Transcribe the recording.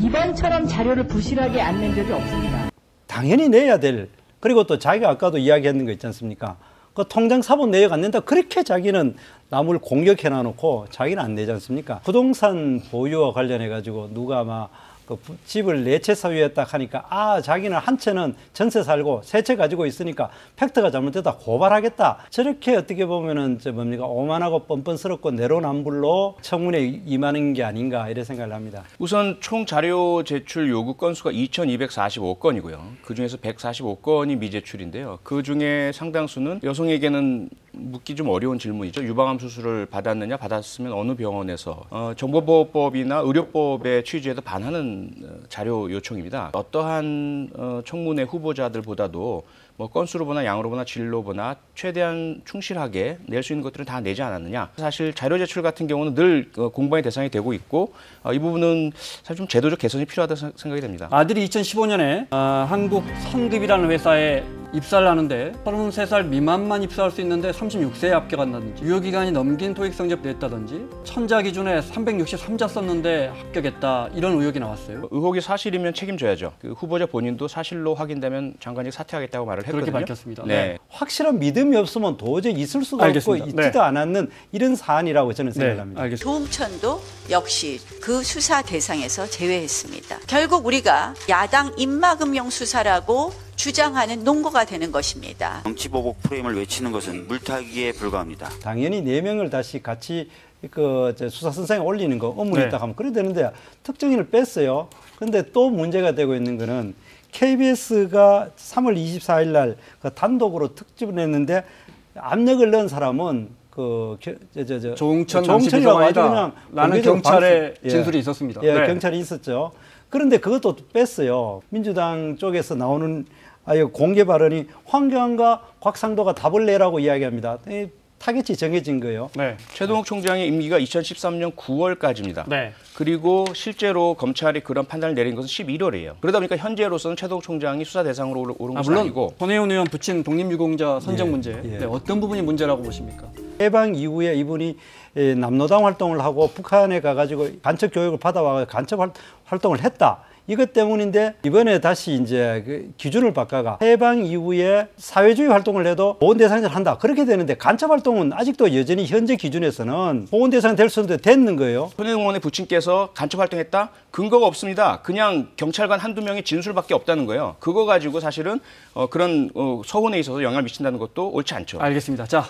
이번처럼 자료를 부실하게 안 낸 적이 없습니다. 당연히 내야 될, 그리고 또 자기가 아까도 이야기했는 거 있지 않습니까? 그 통장 사본 내역 안 낸다. 그렇게 자기는 남을 공격해 놔놓고 자기는 안 내지 않습니까? 부동산 보유와 관련해 가지고 누가 막 그 집을 네 채 소유했다 하니까 자기는 한 채는 전세 살고 세 채 가지고 있으니까 팩트가 잘못됐다 고발하겠다. 저렇게 어떻게 보면은 뭡니까 오만하고 뻔뻔스럽고 내로남불로 청문회에 임하는 게 아닌가 이런 생각을 합니다. 우선 총 자료 제출 요구 건수가 2,245건이고요. 그중에서 145건이 미제출인데요. 그중에 상당수는 여성에게는 묻기 좀 어려운 질문이죠. 유방암 수술을 받았느냐, 받았으면 어느 병원에서 정보보호법이나 의료법의 취지에도 반하는 자료 요청입니다. 어떠한 청문회 후보자들보다도 뭐 건수로 보나 양으로 보나 질로 보나 최대한 충실하게 낼 수 있는 것들은 다 내지 않았느냐. 사실 자료 제출 같은 경우는 늘 공방의 대상이 되고 있고 이 부분은 사실 좀 제도적 개선이 필요하다고 생각이 됩니다. 아들이 2015년에 한국 선급이라는 회사에 입사를 하는데 33살 미만만 입사할 수 있는데 36세에 합격한다든지 유효기간이 넘긴 토익 성적 냈다든지 천자 기준에 363자 썼는데 합격했다 이런 의혹이 나왔어요. 의혹이 사실이면 책임져야죠. 그 후보자 본인도 사실로 확인되면 장관직 사퇴하겠다고 말을 했거든요. 그렇게 밝혔습니다. 네. 확실한 믿음이 없으면 도저히 있을 수가 알겠습니다. 없고 있지도 않았는 이런 사안이라고 저는 생각합니다. 알겠습니다. 조응천도 역시 그 수사 대상에서 제외했습니다. 결국 우리가 야당 입막음용 수사라고 주장하는 논거가 되는 것입니다. 정치보복 프레임을 외치는 것은 물타기에 불과합니다. 당연히 4명을 다시 같이 수사선상에 올리는 거 업무에 있다 하면 그래야 되는데 특정인을 뺐어요. 그런데 또 문제가 되고 있는 거는 KBS가 3월 24일 날 그 단독으로 특집을 했는데 압력을 넣은 사람은 조응천이라고 아주 그냥 라는 경찰의 진술이 있었습니다. 예, 경찰이 있었죠. 그런데 그것도 뺐어요. 민주당 쪽에서 나오는 공개 발언이 황교안과 곽상도가 답을 내라고 이야기합니다. 타겟이 정해진 거예요. 네. 최동욱 총장의 임기가 2013년 9월까지입니다. 네. 그리고 실제로 검찰이 그런 판단을 내린 것은 11월이에요. 그러다 보니까 현재로서는 최동욱 총장이 수사 대상으로 오른 것은 아니고. 손혜원 의원 붙인 독립유공자 선정 문제. 네, 어떤 부분이 문제라고 보십니까? 해방 이후에 이분이 남노당 활동을 하고 북한에 가가지고 간첩 교육을 받아와 간첩 활동을 했다. 이것 때문인데 이번에 다시 이제 그 기준을 바꿔가 해방 이후에 사회주의 활동을 해도 보훈 대상자를 한다. 그렇게 되는데 간첩 활동은 아직도 여전히 현재 기준에서는 보훈 대상 될 수도 됐는 거예요. 손혜원 의원의 부친께서 간첩 활동했다? 근거가 없습니다. 그냥 경찰관 한두 명의 진술밖에 없다는 거예요. 그거 가지고 사실은 그런 서훈에 있어서 영향을 미친다는 것도 옳지 않죠. 알겠습니다. 자.